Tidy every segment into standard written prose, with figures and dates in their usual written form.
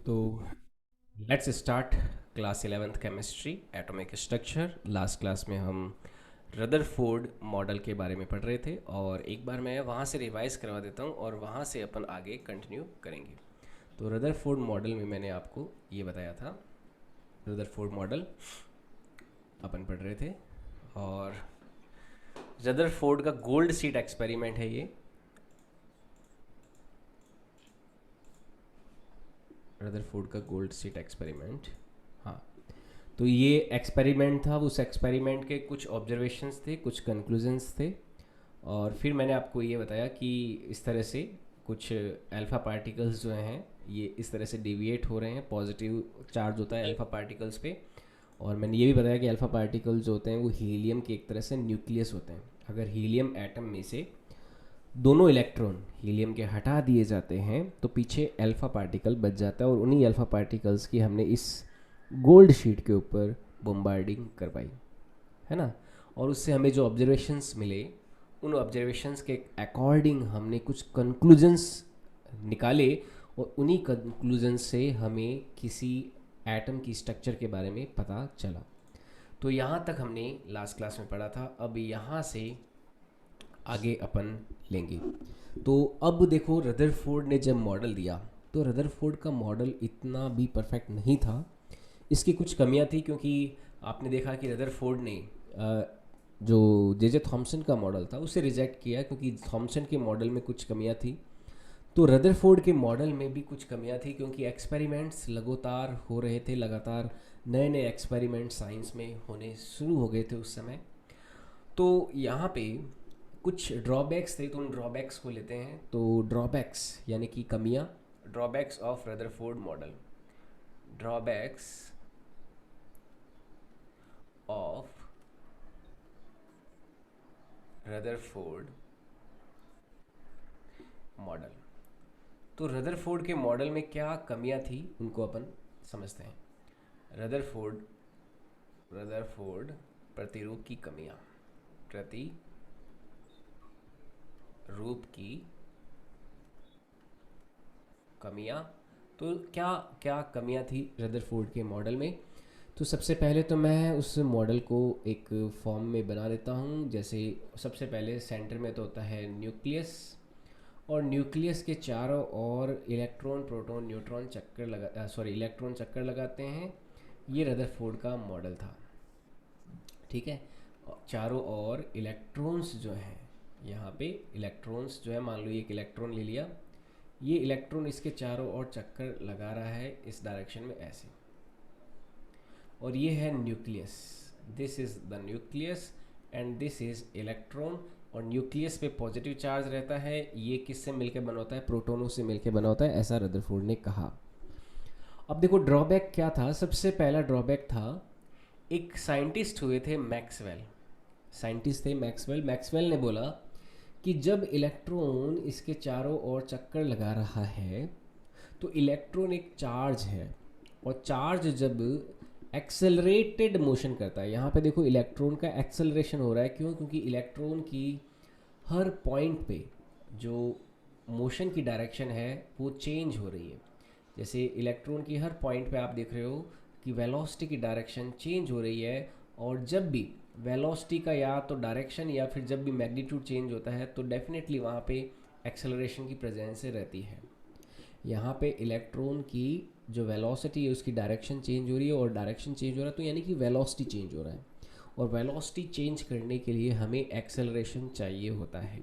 तो let's start class 11th chemistry atomic structure. Last class में हम रदरफोर्ड मॉडल के बारे में पढ़ रहे थे और एक बार मैं वहाँ से रिवाइज करवा देता हूँ और वहाँ से अपन आगे कंटिन्यू करेंगे। तो रदरफोर्ड मॉडल में मैंने आपको ये बताया था, रदरफोर्ड मॉडल अपन पढ़ रहे थे और रदरफोर्ड का गोल्ड सीट एक्सपेरिमेंट है ये। रदरफोर्ड का गोल्ड सीट एक्सपेरिमेंट, हाँ। तो ये एक्सपेरिमेंट था, उस एक्सपेरिमेंट के कुछ ऑब्जर्वेशंस थे, कुछ कंक्लूजन्स थे और फिर मैंने आपको ये बताया कि इस तरह से कुछ अल्फ़ा पार्टिकल्स जो हैं ये इस तरह से डिविएट हो रहे हैं, पॉजिटिव चार्ज होता है अल्फ़ा पार्टिकल्स पे। और मैंने ये भी बताया कि अल्फ़ा पार्टिकल्स जो होते हैं वो हीलियम के एक तरह से न्यूक्लियस होते हैं। अगर हीलियम एटम में से दोनों इलेक्ट्रॉन हीलियम के हटा दिए जाते हैं तो पीछे अल्फ़ा पार्टिकल बच जाता है और उन्हीं अल्फ़ा पार्टिकल्स की हमने इस गोल्ड शीट के ऊपर बम्बार्डिंग करवाई, है ना। और उससे हमें जो ऑब्जर्वेशंस मिले उन ऑब्जर्वेशंस के अकॉर्डिंग हमने कुछ कंक्लूजन्स निकाले और उन्हीं कंक्लूजन से हमें किसी एटम की स्ट्रक्चर के बारे में पता चला। तो यहाँ तक हमने लास्ट क्लास में पढ़ा था। अब यहाँ से आगे अपन लेंगे। तो अब देखो, रदरफोर्ड ने जब मॉडल दिया तो रदरफोर्ड का मॉडल इतना भी परफेक्ट नहीं था, इसकी कुछ कमियां थी। क्योंकि आपने देखा कि रदरफोर्ड ने जो जे थॉमसन का मॉडल था उसे रिजेक्ट किया क्योंकि थॉमसन के मॉडल में कुछ कमियां थी। तो रदरफोर्ड के मॉडल में भी कुछ कमियां थी क्योंकि एक्सपेरिमेंट्स लगातार हो रहे थे, लगातार नए नए एक्सपेरिमेंट साइंस में होने शुरू हो गए थे उस समय। तो यहाँ पे कुछ ड्रॉबैक्स थे, तो उन ड्रॉबैक्स को लेते हैं। तो ड्रॉबैक्स यानी कि कमियाँ, drawbacks of Rutherford model, drawbacks of Rutherford model. तो रदरफोर्ड के मॉडल में क्या कमियां थी उनको अपन समझते हैं। रदरफोर्ड रदरफोर्ड प्रतिरूप की कमियां, प्रतिरूप की कमियां। तो क्या क्या कमियां थी रदरफोर्ड के मॉडल में। तो सबसे पहले तो मैं उस मॉडल को एक फॉर्म में बना देता हूँ। जैसे सबसे पहले सेंटर में तो होता है न्यूक्लियस और न्यूक्लियस के चारों ओर इलेक्ट्रॉन प्रोटॉन न्यूट्रॉन चक्कर इलेक्ट्रॉन चक्कर लगाते हैं। ये रदरफोर्ड का मॉडल था, ठीक है। चारों ओर इलेक्ट्रॉन्स जो हैं, यहाँ पे इलेक्ट्रॉन्स जो है, मान लो ये एक इलेक्ट्रॉन ले लिया, ये इलेक्ट्रॉन इसके चारों ओर चक्कर लगा रहा है इस डायरेक्शन में ऐसे, और ये है nucleus. This is the nucleus and this is electron. और न्यूक्लियस पे पॉजिटिव चार्ज रहता है। ये किससे मिलकर बना होता है? प्रोटोनों से मिलकर बना होता है, ऐसा रदरफोर्ड ने कहा। अब देखो ड्रॉबैक क्या था। सबसे पहला ड्रॉबैक था, एक साइंटिस्ट हुए थे मैक्सवेल, साइंटिस्ट थे मैक्सवेल। मैक्सवेल ने बोला कि जब इलेक्ट्रॉन इसके चारों ओर चक्कर लगा रहा है तो इलेक्ट्रॉन एक चार्ज है और चार्ज जब एक्सेलरेटेड मोशन करता है, यहाँ पे देखो इलेक्ट्रॉन का एक्सेलरेशन हो रहा है। क्यों? क्योंकि इलेक्ट्रॉन की हर पॉइंट पे जो मोशन की डायरेक्शन है वो चेंज हो रही है। जैसे इलेक्ट्रॉन की हर पॉइंट पे आप देख रहे हो कि वेलोसिटी की डायरेक्शन चेंज हो रही है। और जब भी वेलोसिटी का या तो डायरेक्शन या फिर जब भी मैग्नीट्यूड चेंज होता है तो डेफिनेटली वहाँ पे एक्सेलरेशन की प्रेजेंस रहती है। यहाँ पे इलेक्ट्रॉन की जो वेलोसिटी है उसकी डायरेक्शन चेंज हो रही है और डायरेक्शन चेंज हो रहा है तो यानी कि वेलोसिटी चेंज हो रहा है। और वेलोसिटी चेंज करने के लिए हमें एक्सेलरेशन चाहिए होता है।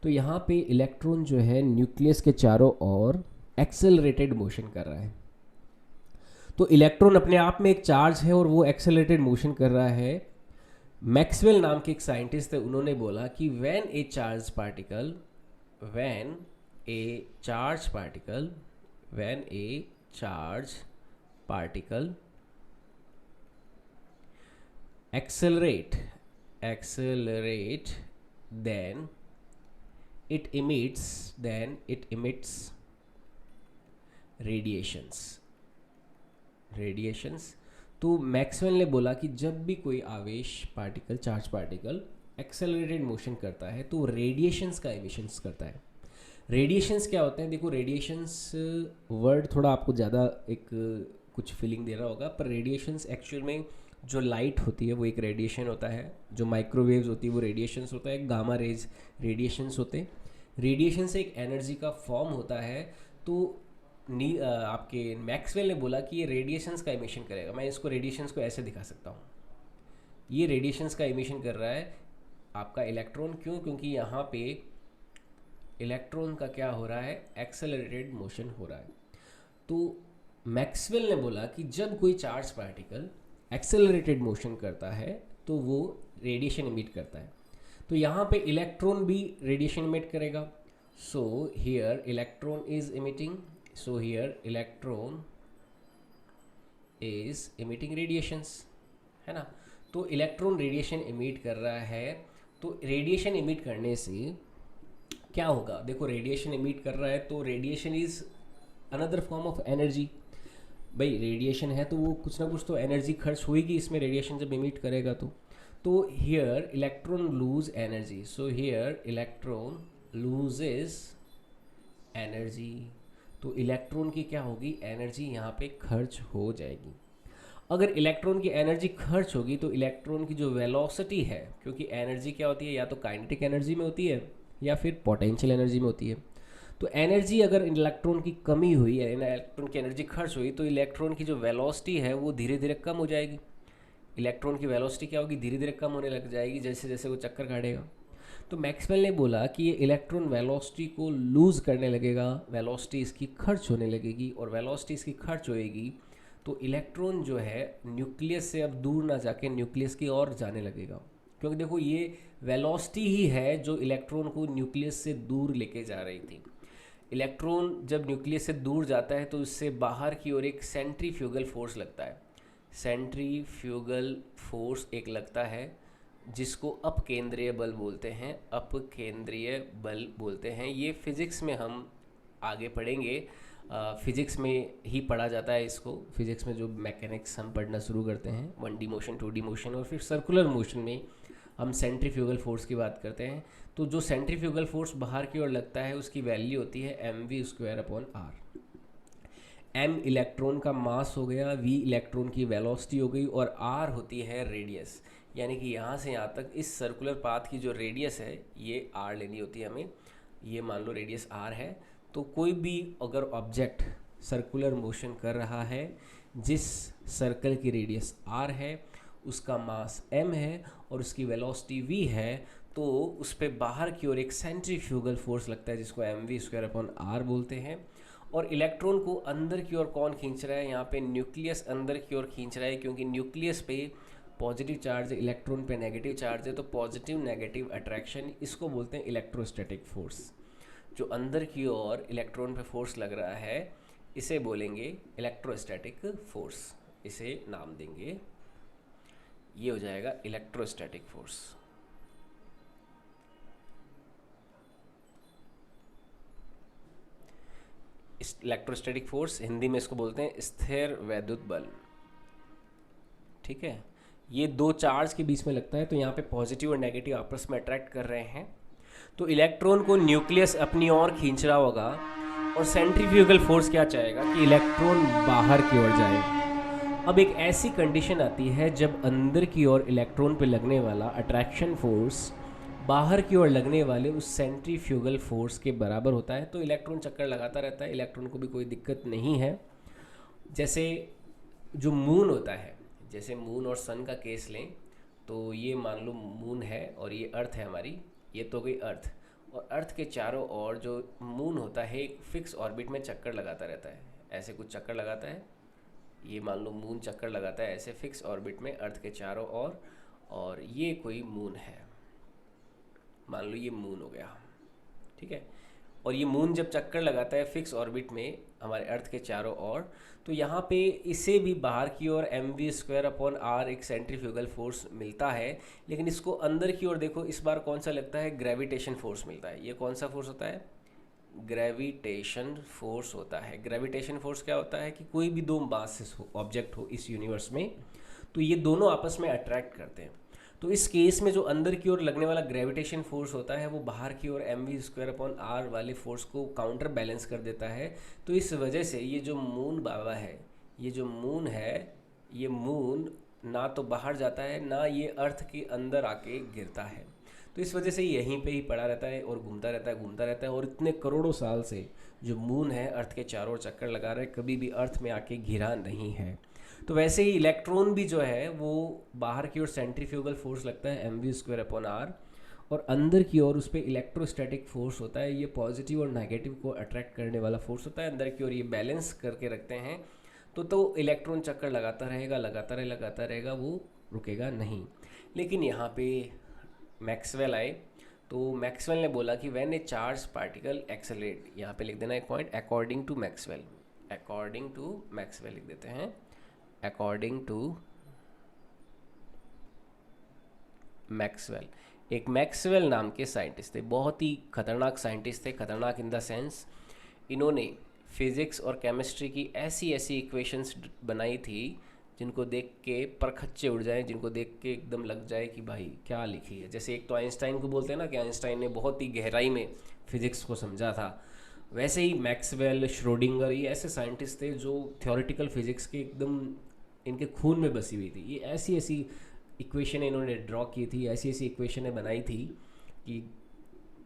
तो यहाँ पे इलेक्ट्रॉन जो है न्यूक्लियस के चारों ओर एक्सेलरेटेड मोशन कर रहा है। तो इलेक्ट्रॉन अपने आप में एक चार्ज है और वो एक्सेलरेटेड मोशन कर रहा है। मैक्सवेल नाम के एक साइंटिस्ट थे, उन्होंने बोला कि when a charge particle when a charge particle when a charge particle accelerate accelerate then it emits radiations। तो मैक्सवेल ने बोला कि जब भी कोई आवेश particle, charge particle accelerated motion करता है तो रेडिएशंस का एमिशंस करता है। रेडिएशंस क्या होते हैं? देखो रेडिएशंस वर्ड थोड़ा आपको ज़्यादा एक कुछ फीलिंग दे रहा होगा, पर रेडिएशंस एक्चुअल में जो लाइट होती है वो एक रेडिएशन होता है, जो माइक्रोवेव्स होती है वो रेडिएशंस होता है, गामा रेज रेडिएशंस होते हैं। रेडिएशन से एक एनर्जी का फॉर्म होता है। तो आपके मैक्सवेल ने बोला कि ये रेडिएशंस का इमिशन करेगा। मैं इसको रेडिएशंस को ऐसे दिखा सकता हूँ, ये रेडिएशंस का इमिशन कर रहा है आपका इलेक्ट्रॉन। क्यों? क्योंकि यहाँ पे इलेक्ट्रॉन का क्या हो रहा है? एक्सेलरेटेड मोशन हो रहा है। तो मैक्सवेल ने बोला कि जब कोई चार्ज पार्टिकल एक्सेलरेटेड मोशन करता है तो वो रेडिएशन इमिट करता है। तो यहाँ पे इलेक्ट्रॉन भी रेडिएशन इमिट करेगा। सो here electron is emitting, so here electron is emitting radiations, है ना। तो इलेक्ट्रॉन रेडिएशन इमिट कर रहा है। तो रेडिएशन इमिट करने से क्या होगा? देखो रेडिएशन इमिट कर रहा है तो radiation is another form of energy. भाई रेडिएशन है तो वो कुछ ना कुछ तो एनर्जी खर्च होगी इसमें, रेडिएशन जब इमिट करेगा तो here electron lose energy, so here electron loses energy. तो इलेक्ट्रॉन की क्या होगी? एनर्जी यहाँ पे खर्च हो जाएगी। अगर इलेक्ट्रॉन की एनर्जी खर्च होगी तो इलेक्ट्रॉन की जो वेलोसिटी है, क्योंकि एनर्जी क्या होती है? या तो काइनेटिक एनर्जी में होती है या फिर पोटेंशियल एनर्जी में होती है। तो एनर्जी अगर इलेक्ट्रॉन की कमी हुई है, इलेक्ट्रॉन की एनर्जी खर्च हुई, तो इलेक्ट्रॉन की जो वेलोसिटी है वो धीरे धीरे कम हो जाएगी। इलेक्ट्रॉन की वेलोसिटी क्या होगी? धीरे धीरे कम होने लग जाएगी जैसे जैसे वो चक्कर काटेगा। तो मैक्सवेल ने बोला कि ये इलेक्ट्रॉन वेलोसिटी को लूज़ करने लगेगा, वेलोसिटी इसकी खर्च होने लगेगी, और वेलोसिटी इसकी खर्च होएगी तो इलेक्ट्रॉन जो है न्यूक्लियस से अब दूर ना जाके न्यूक्लियस की ओर जाने लगेगा। क्योंकि देखो ये वेलोसिटी ही है जो इलेक्ट्रॉन को न्यूक्लियस से दूर लेके जा रही थी। इलेक्ट्रॉन जब न्यूक्लियस से दूर जाता है तो इससे बाहर की ओर एक सेंट्रीफ्यूगल फोर्स लगता है। सेंट्रीफ्यूगल फोर्स एक लगता है जिसको अपकेंद्रीय बल बोलते हैं, अपकेंद्रीय बल बोलते हैं। ये फिज़िक्स में हम आगे पढ़ेंगे, फिज़िक्स में ही पढ़ा जाता है इसको। फिज़िक्स में जो मैकेनिक्स हम पढ़ना शुरू करते हैं, 1D मोशन, 2D मोशन और फिर सर्कुलर मोशन में हम सेंट्रीफ्यूगल फोर्स की बात करते हैं। तो जो सेंट्रीफ्यूगल फोर्स बाहर की ओर लगता है उसकी वैल्यू होती है mv²/r। m इलेक्ट्रॉन का मास हो गया, v इलेक्ट्रॉन की वेलोसिटी हो गई, और r होती है रेडियस। यानी कि यहाँ से यहाँ तक इस सर्कुलर पाथ की जो रेडियस है ये r लेनी होती है हमें। ये मान लो रेडियस r है। तो कोई भी अगर ऑब्जेक्ट सर्कुलर मोशन कर रहा है जिस सर्कल की रेडियस r है, उसका मास m है और उसकी वेलोसिटी v है, तो उस पर बाहर की ओर एक सेंट्रीफ्यूगल फोर्स लगता है जिसको mv²/r बोलते हैं। और इलेक्ट्रॉन को अंदर की ओर कौन खींच रहा है? यहाँ पे न्यूक्लियस अंदर की ओर खींच रहा है, क्योंकि न्यूक्लियस पे पॉजिटिव चार्ज है, इलेक्ट्रॉन पे नेगेटिव चार्ज है। तो पॉजिटिव नेगेटिव अट्रैक्शन, इसको बोलते हैं इलेक्ट्रोस्टैटिक फोर्स। जो अंदर की ओर इलेक्ट्रॉन पे फोर्स लग रहा है इसे बोलेंगे इलेक्ट्रोस्टैटिक फोर्स, इसे नाम देंगे, ये हो जाएगा electrostatic force. Electrostatic force Hindi में इसको बोलते हैं स्थिर वैद्युत बल। ठीक है, ये दो चार्ज के बीच में लगता है, तो यहाँ पे पॉजिटिव और नेगेटिव आपस में अट्रैक्ट कर रहे हैं, तो इलेक्ट्रॉन को न्यूक्लियस अपनी ओर खींच रहा होगा, और सेंट्रीफ्यूगल फोर्स क्या चाहेगा कि इलेक्ट्रॉन बाहर की ओर जाए। अब एक ऐसी कंडीशन आती है जब अंदर की ओर इलेक्ट्रॉन पे लगने वाला अट्रैक्शन फोर्स बाहर की ओर लगने वाले उस सेंट्रीफ्यूगल फोर्स के बराबर होता है, तो इलेक्ट्रॉन चक्कर लगाता रहता है, इलेक्ट्रॉन को भी कोई दिक्कत नहीं है। जैसे जो मून होता है, जैसे मून और सन का केस लें, तो ये मान लो मून है और ये अर्थ है हमारी, ये तो गई अर्थ, और अर्थ के चारों ओर जो मून होता है एक फिक्स ऑर्बिट में चक्कर लगाता रहता है, ऐसे कुछ चक्कर लगाता है। ये मान लो मून चक्कर लगाता है ऐसे फिक्स ऑर्बिट में अर्थ के चारों ओर, और ये कोई मून है, मान लो ये मून हो गया, ठीक है। और ये मून जब चक्कर लगाता है फिक्स ऑर्बिट में हमारे अर्थ के चारों ओर, तो यहाँ पे इसे भी बाहर की ओर mv²/r एक सेंट्रीफ्यूगल फोर्स मिलता है, लेकिन इसको अंदर की ओर देखो, इस बार कौन सा लगता है? ग्रेविटेशन फोर्स मिलता है। ये कौन सा फोर्स होता है? ग्रेविटेशन फोर्स होता है। ग्रेविटेशन फोर्स क्या होता है कि कोई भी दो मासेस हो, ऑब्जेक्ट हो इस यूनिवर्स में, तो ये दोनों आपस में अट्रैक्ट करते हैं। तो इस केस में जो अंदर की ओर लगने वाला ग्रेविटेशन फोर्स होता है वो बाहर की ओर mv² अपॉन r वाले फोर्स को काउंटर बैलेंस कर देता है। तो इस वजह से ये जो मून बाबा है, ये जो मून है, ये मून ना तो बाहर जाता है ना ये अर्थ के अंदर आके गिरता है। तो इस वजह से यहीं पे ही पड़ा रहता है और घूमता रहता है, घूमता रहता है। और इतने करोड़ों साल से जो मून है अर्थ के चारों ओर चक्कर लगा रहा है, कभी भी अर्थ में आके घिरा नहीं है। तो वैसे ही इलेक्ट्रॉन भी जो है वो बाहर की ओर सेंट्रीफ्यूगल फोर्स लगता है mv² अपॉन r, और अंदर की ओर उस पर इलेक्ट्रोस्टैटिक फोर्स होता है। ये पॉजिटिव और नेगेटिव को अट्रैक्ट करने वाला फोर्स होता है। अंदर की ओर ये बैलेंस करके रखते हैं। तो इलेक्ट्रॉन चक्कर लगाता रहेगा, लगाता रहेगा, वो रुकेगा नहीं। लेकिन यहाँ पे मैक्सवेल आए, तो मैक्सवेल ने बोला कि when a charge particle accelerate, यहाँ पे लिख देना एक point, according to Maxwell, according to Maxwell लिख देते हैं, अकॉर्डिंग टू मैक्सवेल। एक मैक्सवेल नाम के साइंटिस्ट थे, बहुत ही खतरनाक साइंटिस्ट थे। खतरनाक इन द सेंस इन्होंने फिज़िक्स और केमिस्ट्री की ऐसी ऐसी इक्वेशंस बनाई थी जिनको देख के परखच्चे उड़ जाएं, जिनको देख के एकदम लग जाए कि भाई क्या लिखी है। जैसे एक तो आइंस्टाइन को बोलते हैं ना कि आइंस्टाइन ने बहुत ही गहराई में फिज़िक्स को समझा था, वैसे ही मैक्सवेल, श्रोडिंगर, ये ऐसे साइंटिस्ट थे जो थ्योरेटिकल फिज़िक्स के एकदम इनके खून में बसी हुई थी। ये ऐसी ऐसी इक्वेशन इन्होंने ड्रॉ की थी, ऐसी ऐसी इक्वेशनें बनाई थी कि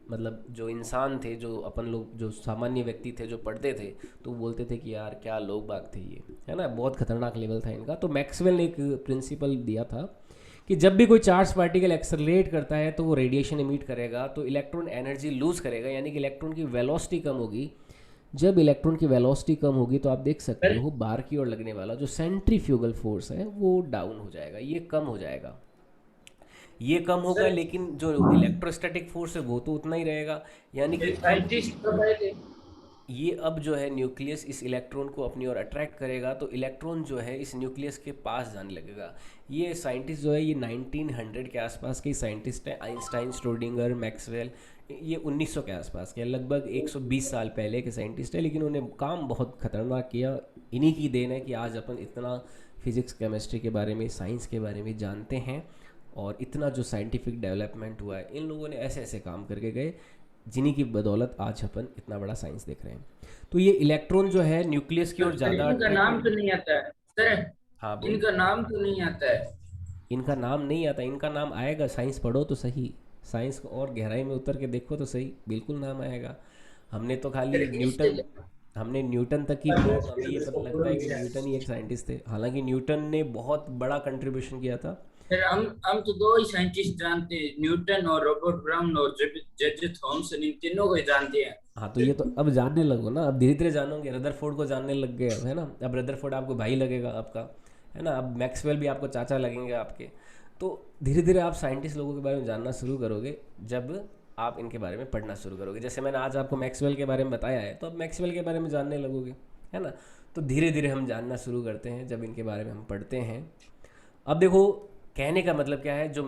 मतलब जो इंसान थे, जो अपन लोग, जो सामान्य व्यक्ति थे, जो पढ़ते थे तो बोलते थे कि यार क्या लोग बाग थे ये, है ना। बहुत खतरनाक लेवल था इनका। तो मैक्सवेल ने एक प्रिंसिपल दिया था कि जब भी कोई चार्ज पार्टिकल एक्सेलरेट करता है तो वो रेडिएशन इमिट करेगा, तो इलेक्ट्रॉन एनर्जी लूज़ करेगा, यानी कि इलेक्ट्रॉन की वेलोसिटी कम होगी। जब इलेक्ट्रॉन की वेलोसिटी कम होगी तो आप देख सकते हो बाहर की ओर लगने वाला जो सेंट्रीफ्यूगल फोर्स है वो डाउन हो जाएगा, ये कम हो जाएगा, ये कम होगा। सर लेकिन जो इलेक्ट्रोस्टैटिक फोर्स है वो तो उतना ही रहेगा। यानी कि अब साइंटिस्ट तो पहले ये अब जो है न्यूक्लियस इस इलेक्ट्रॉन को अपनी ओर अट्रैक्ट करेगा, तो इलेक्ट्रॉन जो है इस न्यूक्लियस के पास जाने लगेगा। ये साइंटिस्ट जो है ये 1900 के आसपास के साइंटिस्ट हैं, आइंस्टाइन, श्रोडिंगर, मैक्सवेल। ये 1900 के आसपास के, लगभग 120 साल पहले के साइंटिस्ट है, लेकिन उन्होंने काम बहुत खतरनाक किया। इन्हीं की देन है कि आज अपन इतना फिज़िक्स, केमिस्ट्री के बारे में, साइंस के बारे में जानते हैं, और इतना जो साइंटिफिक डेवलपमेंट हुआ है, इन लोगों ने ऐसे ऐसे काम करके गए जिन्हीं की बदौलत आज अपन इतना बड़ा साइंस देख रहे हैं। तो ये इलेक्ट्रॉन जो है न्यूक्लियस की ओर सर ज़्यादा इनका अट्रैक्ट। नाम तो नहीं आता है सर, हाँ बोल। इनका नाम तो नहीं आता है। इनका नाम नहीं आता, इनका नाम आएगा, साइंस पढ़ो तो सही, साइंस को और गहराई में उतर के देखो तो सही, बिल्कुल नाम आएगा। हमने तो सर खाली इससे न्यूटन, हमने न्यूटन तक ही पढ़ा तो हमें ये पता लगता है कि न्यूटन ही एक साइंटिस्ट थे। हालांकि न्यूटन ने बहुत बड़ा कंट्रीब्यूशन किया था। सर हम तो दो ही साइंटिस्ट जानते हैं, न्यूटन और रॉबर्ट ब्राउन और जेजे थॉमसन, इन तीनों को ही जानते हैं। हाँ तो ये तो अब जानने लगो ना, अब धीरे धीरे जानोगे। रदरफोर्ड को जानने लग गए अब, है ना। अब रदरफोर्ड आपको भाई लगेगा आपका, है ना। अब मैक्सवेल भी आपको चाचा लगेंगे आपके। तो धीरे धीरे आप साइंटिस्ट लोगों के बारे में जानना शुरू करोगे जब आप इनके बारे में पढ़ना शुरू करोगे। जैसे मैंने आज आपको मैक्सवेल के बारे में बताया है, तो अब मैक्सवेल के बारे में जानने लगोगे, है ना। तो धीरे धीरे हम जानना शुरू करते हैं जब इनके बारे में हम पढ़ते हैं। अब देखो, कहने का मतलब क्या है, जो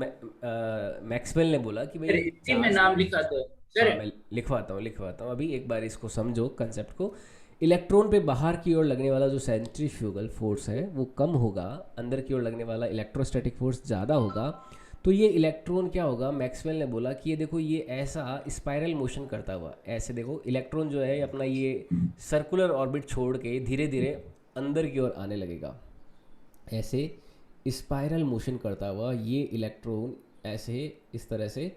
मैक्सवेल ने बोला कि सर भाई इसी में चार्ज, नाम लिखा था सर। हाँ मैं लिखवाता हूँ अभी, एक बार इसको समझो कंसेप्ट को। इलेक्ट्रॉन पे बाहर की ओर लगने वाला जो सेंट्रीफ्यूगल फोर्स है वो कम होगा, अंदर की ओर लगने वाला इलेक्ट्रोस्टैटिक फोर्स ज़्यादा होगा। तो ये इलेक्ट्रॉन क्या होगा, मैक्सवेल ने बोला कि ये देखो, ये ऐसा स्पाइरल मोशन करता हुआ, ऐसे देखो इलेक्ट्रॉन जो है अपना ये सर्कुलर ऑर्बिट छोड़ के धीरे धीरे अंदर की ओर आने लगेगा। ऐसे स्पाइरल मोशन करता हुआ ये इलेक्ट्रॉन ऐसे, इस तरह से,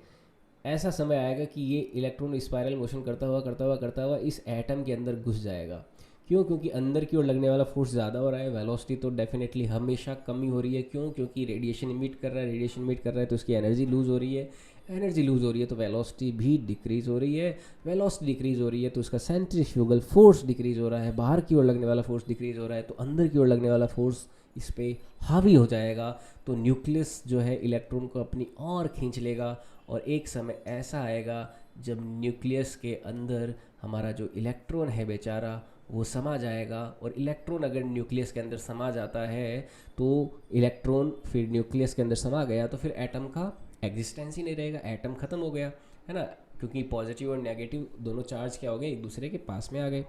ऐसा समय आएगा कि ये इलेक्ट्रॉन स्पाइरल मोशन करता हुआ इस एटम के अंदर घुस जाएगा। क्यों? क्योंकि अंदर की ओर लगने वाला फोर्स ज़्यादा हो रहा है, वेलोसिटी तो डेफिनेटली हमेशा कमी हो रही है। क्यों? क्योंकि रेडिएशन इमिट कर रहा है, रेडिएशन इमिट कर रहा है तो उसकी एनर्जी लूज़ हो रही है, एनर्जी लूज़ हो रही है तो वेलोसिटी भी डिक्रीज़ हो रही है, वेलोसिटी डिक्रीज़ हो रही है तो उसका सेंट्रीफ्यूगल फोर्स डिक्रीज़ हो रहा है, बाहर की ओर लगने वाला फोर्स डिक्रीज़ हो रहा है, तो अंदर की ओर लगने वाला फोर्स इस पर हावी हो जाएगा। तो न्यूक्लियस जो है इलेक्ट्रॉन को अपनी ओर खींच लेगा, और एक समय ऐसा आएगा जब न्यूक्लियस के अंदर हमारा जो इलेक्ट्रॉन है बेचारा वो समा जाएगा। और इलेक्ट्रॉन अगर न्यूक्लियस के अंदर समा जाता है तो इलेक्ट्रॉन फिर न्यूक्लियस के अंदर समा गया तो फिर एटम का एग्जिस्टेंस ही नहीं रहेगा, एटम ख़त्म हो गया, है ना। क्योंकि पॉजिटिव और नेगेटिव दोनों चार्ज क्या हो गए, एक दूसरे के पास में आ गए,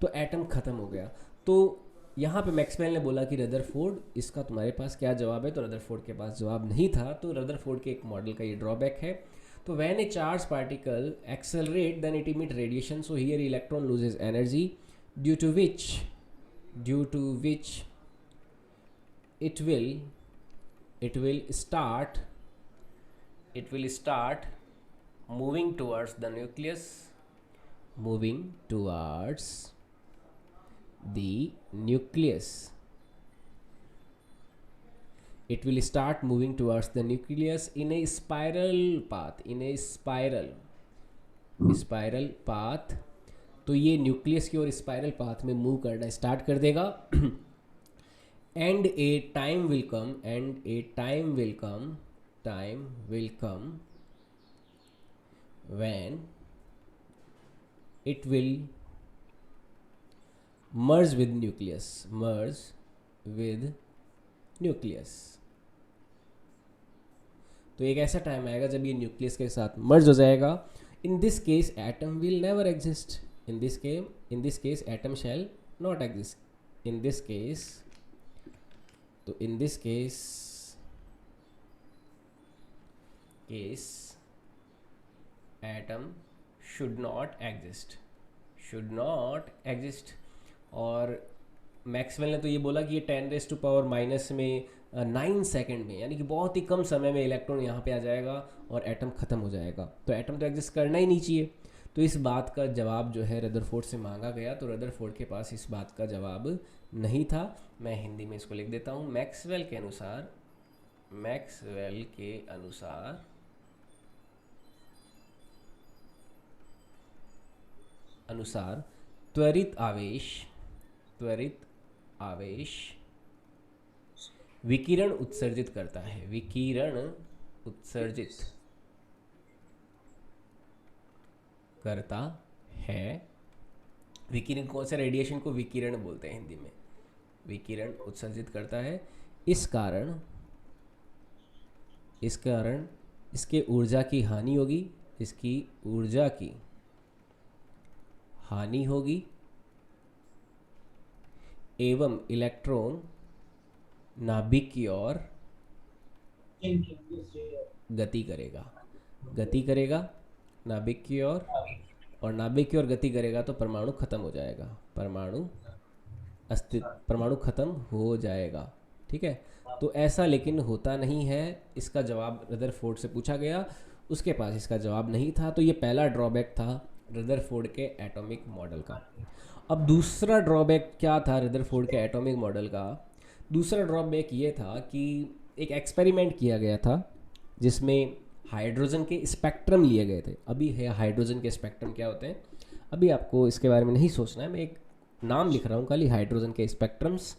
तो एटम ख़त्म हो गया। तो यहाँ पे मैक्सवेल ने बोला कि रदरफोर्ड इसका तुम्हारे पास क्या जवाब है, तो रदरफोर्ड के पास जवाब नहीं था, तो रदरफोर्ड के एक मॉडल का ये ड्रॉबैक है। तो when a charge particle accelerate then it emit radiation, so here electron loses energy due to which it will it will start moving towards the nucleus, moving towards the nucleus it will start moving towards the nucleus in a spiral path, spiral path। तो ये nucleus की ओर spiral path में move करना start कर देगा। and a time will come when it will merge with nucleus। तो एक ऐसा टाइम आएगा जब ये न्यूक्लियस के साथ मर्ज हो जाएगा। In this case atom will never exist, in this case atom shall not exist. In this case atom should not exist. और मैक्सवेल ने तो ये बोला कि ये 10⁻⁻⁻ में 9 सेकेंड में, यानी कि बहुत ही कम समय में इलेक्ट्रॉन यहाँ पे आ जाएगा और एटम ख़त्म हो जाएगा। तो एटम तो एग्जिस्ट करना ही नहीं चाहिए। तो इस बात का जवाब जो है रदरफोर्ड से मांगा गया, तो रदरफोर्ड के पास इस बात का जवाब नहीं था। मैं हिंदी में इसको लिख देता हूँ। मैक्सवेल के अनुसार त्वरित आवेश विकिरण उत्सर्जित करता है, विकिरण कौन से रेडिएशन को विकिरण बोलते हैं हिंदी में, विकिरण उत्सर्जित करता है। इस कारण इसके ऊर्जा की हानि होगी, एवं इलेक्ट्रॉन नाभिक की ओर गति करेगा नाभिक की ओर, और नाभिक की ओर गति करेगा तो परमाणु खत्म हो जाएगा, परमाणु खत्म हो जाएगा। ठीक है, तो ऐसा लेकिन होता नहीं है। इसका जवाब रदरफोर्ड से पूछा गया, उसके पास इसका जवाब नहीं था। तो ये पहला ड्रॉबैक था रदरफोर्ड के एटॉमिक मॉडल का। अब दूसरा ड्रॉबैक क्या था रदरफोर्ड के एटॉमिक मॉडल का? दूसरा ड्रॉबैक ये था कि एक एक्सपेरिमेंट किया गया था जिसमें हाइड्रोजन के स्पेक्ट्रम लिए गए थे। अभी है हाइड्रोजन के स्पेक्ट्रम क्या होते हैं, अभी आपको इसके बारे में नहीं सोचना है, मैं एक नाम लिख रहा हूँ खाली, हाइड्रोजन के स्पेक्ट्रम्स।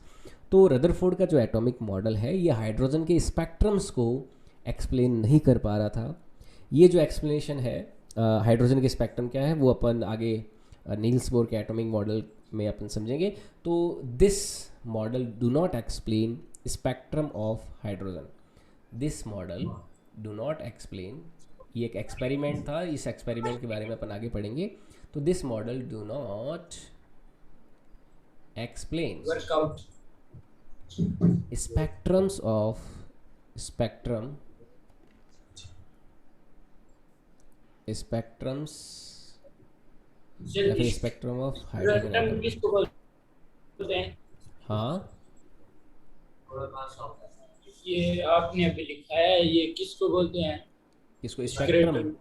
तो रदरफोर्ड का जो एटॉमिक मॉडल है ये हाइड्रोजन के स्पेक्ट्रम्स को एक्सप्लेन नहीं कर पा रहा था। ये जो एक्सप्लेनेशन है हाइड्रोजन के स्पेक्ट्रम क्या है वो अपन आगे नील्स बोर के एटॉमिक मॉडल में अपन समझेंगे। तो this model do not explain spectrum of hydrogen, this model do not explain, ये एक एक्सपेरिमेंट था, इस एक्सपेरिमेंट के बारे में अपन आगे पढ़ेंगे। तो this model do not explain spectrums of या फिर स्पेक्ट्रम ऑफ हाइड्रोजन किसको बोलते हैं? हाँ, ये आपने अभी लिखा है, ये किसको बोलते हैं? इसको स्पेक्ट्रम